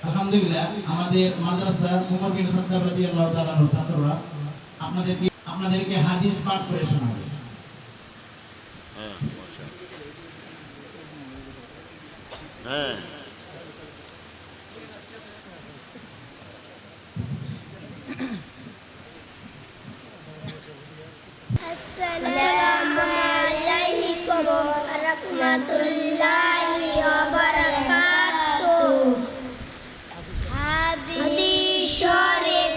আলহামদুলিল্লাহ আমাদের মাদ্রাসা উমর বিন খাত্তাব রাদিয়াল্লাহু তাআলা আনহু ছাত্ররা আপনাদেরকে হাদিস পাঠ করে শোনাবে। হ্যাঁ মাশাআল্লাহ। হ্যাঁ আসসালামু আলাইকুম ওয়া রাহমাতুল্লাহি ওয়া বারাকাতুহু। হাদিস শরীফ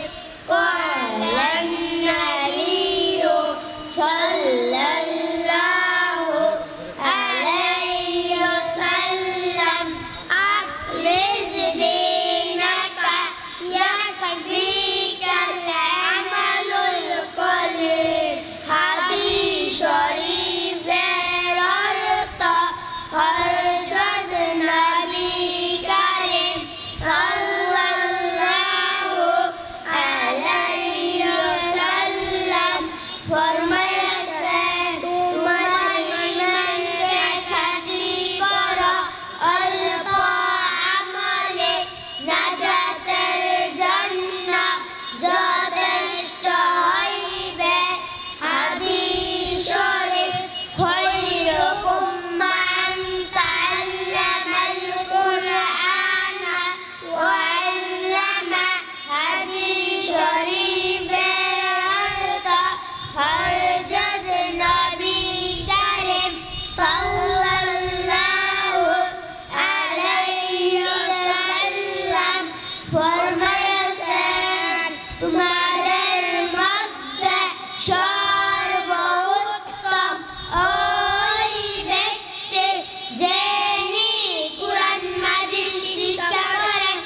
ক্বালান নাবিয়্যু সাল্লাল্লাহু আলাইহি ওয়াসাল্লাম আখলিস দীনাকা ইয়াকফিকাল আমালুল কলিল। হাদিস শরীফের অর্থ হযরত নবী কারীম সাল্লাল্লাহু আলাইহি ওয়াসাল্লাম ফরমায়েছেন, তোমরা ঈমানকে খাঁটি করো, অল্প আমলে নাজাতের জন্য যথেষ্ট হইবে। হাদিস শরীফ খৈরুকুম মান তাআল্লামাল কুরআনা ওয়া আল্লামা। হাদিস শরীফের অর্থ হযরত নবী কারীম সাল্লাল্লাহু আলাইহি ওয়াসাল্লাম ফরমায়েছেন, তোমাদের মধ্যে সর্বোত্তম ওই ব্যক্তি যিনি কুরআন মাজিদ শিক্ষা করেন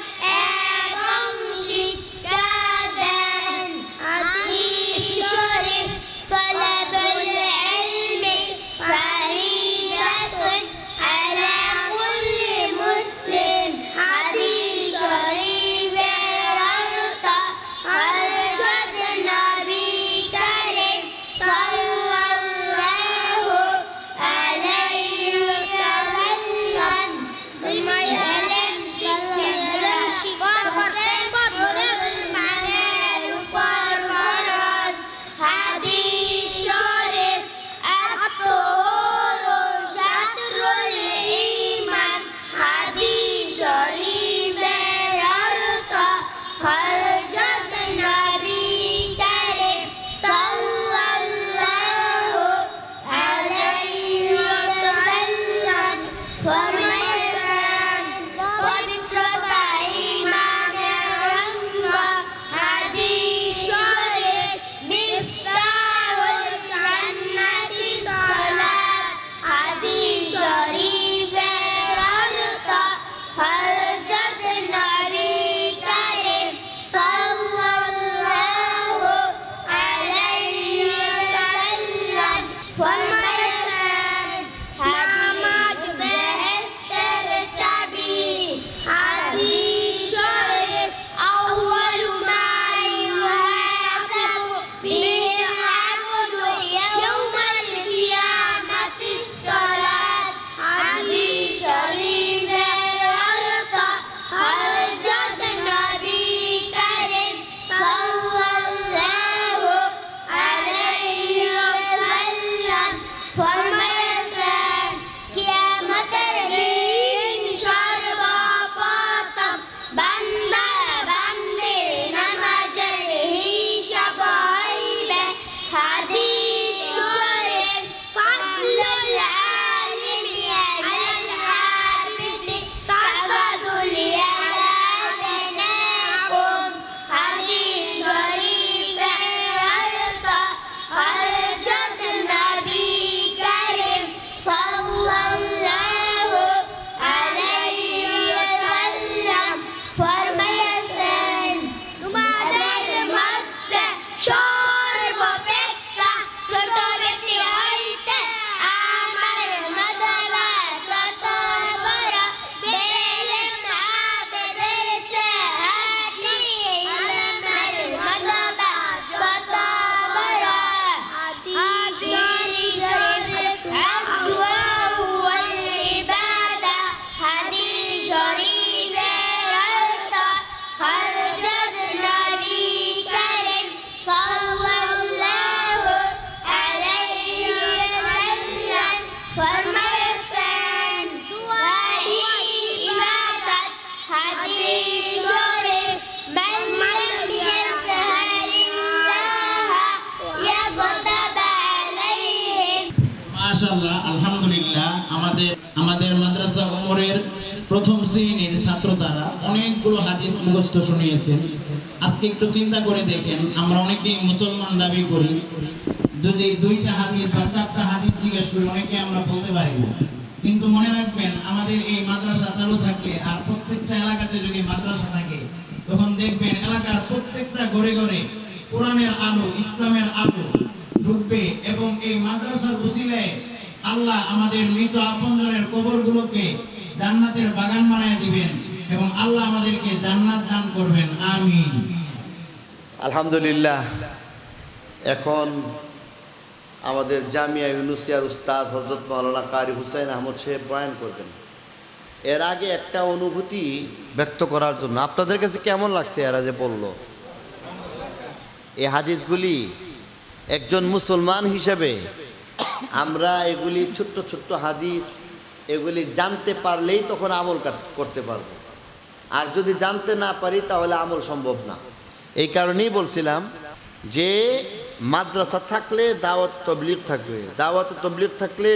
এবং শিক্ষা দেন। হাদিস শরীফ তলাবুল ইলমি ফারিদাতুন আলা কুল্লি মুসলিম। হাদিস শরীফের অর্থ হযরত নবী কারীম সাল্লাল্লাহু আলাইহি ওয়াসাল্লাম ফরমায়েছেন, শিক্ষা করতে মুসলমানের উপর ফরজ। হাদিস শরীফ আত-তাহুর শাতরুল ঈমান। হাদিস শরীফের অর্থ হযরত নবী কারীম সাল্লাল্লাহু আলাইহি ওয়াসাল্লাম ফরমায়েছেন, পবিত্রতা ঈমানের অঙ্গ। হাদিস শরীফ মিফতাহুল জান্নাতি সালাত। হাদিস শরীফের অর্থ হযরত নবী কারীম নম্বরের প্রথম শ্রেণীর ছাত্র তারা অনেকগুলো হাদিস মুখস্থ শুনিয়েছেন। আজকে একটু চিন্তা করে দেখেন, আমরা অনেকেই মুসলমান দাবি করি, যদি 2টা হাদিস বা 4টা হাদিস জিজ্ঞেস করি অনেকে আমরা বলতে পারি না। কিন্তু মনে রাখবেন, আমাদের এই মাদ্রাসা চালু থাকলে আর প্রত্যেকটা এলাকাতে যদি মাদ্রাসা থাকে, তখন দেখবেন এলাকার প্রত্যেকটা ঘরে ঘরে কোরআনের আলো, ইসলামের আলো ঢুকবে এবং এই মাদ্রাসার উসিলায় আল্লাহ আমাদের মৃত আপনজনের কবরগুলোকে জান্নাতের বাগান বানায় দিবেন এবং আল্লাহ আমাদেরকে জান্নাত দান করবেন। আমিন। আলহামদুলিল্লাহ। এখন আমাদের জামিয়া ইউনুসিয়ার উস্তাদ হযরত মাওলানা কারি হুসাইন আহমদ সাহেব বয়ান করবেন। এর আগে একটা অনুভূতি ব্যক্ত করার জন্য, আপনাদের কাছে কেমন লাগছে এরা যে বলল, এই হাদিসগুলি একজন মুসলমান হিসেবে আমরা এগুলি ছোট্ট ছোট্ট হাদিস, এগুলি জানতে পারলেই তখন আমল করতে পারবো, আর যদি জানতে না পারি তাহলে আমল সম্ভব না। এই কারণেই বলছিলাম যে মাদ্রাসা থাকলে দাওয়াত তবলিগ থাকবে, দাওয়াত তবলিগ থাকলে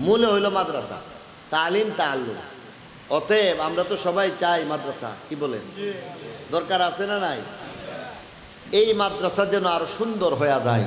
মূলে হইল মাদ্রাসা, তালিম তাআল্লুম। অতএব আমরা তো সবাই চাই মাদ্রাসা, কি বলেন, দরকার আছে না নাই? এই মাদ্রাসা যেন আরো সুন্দর হয়ে যায়।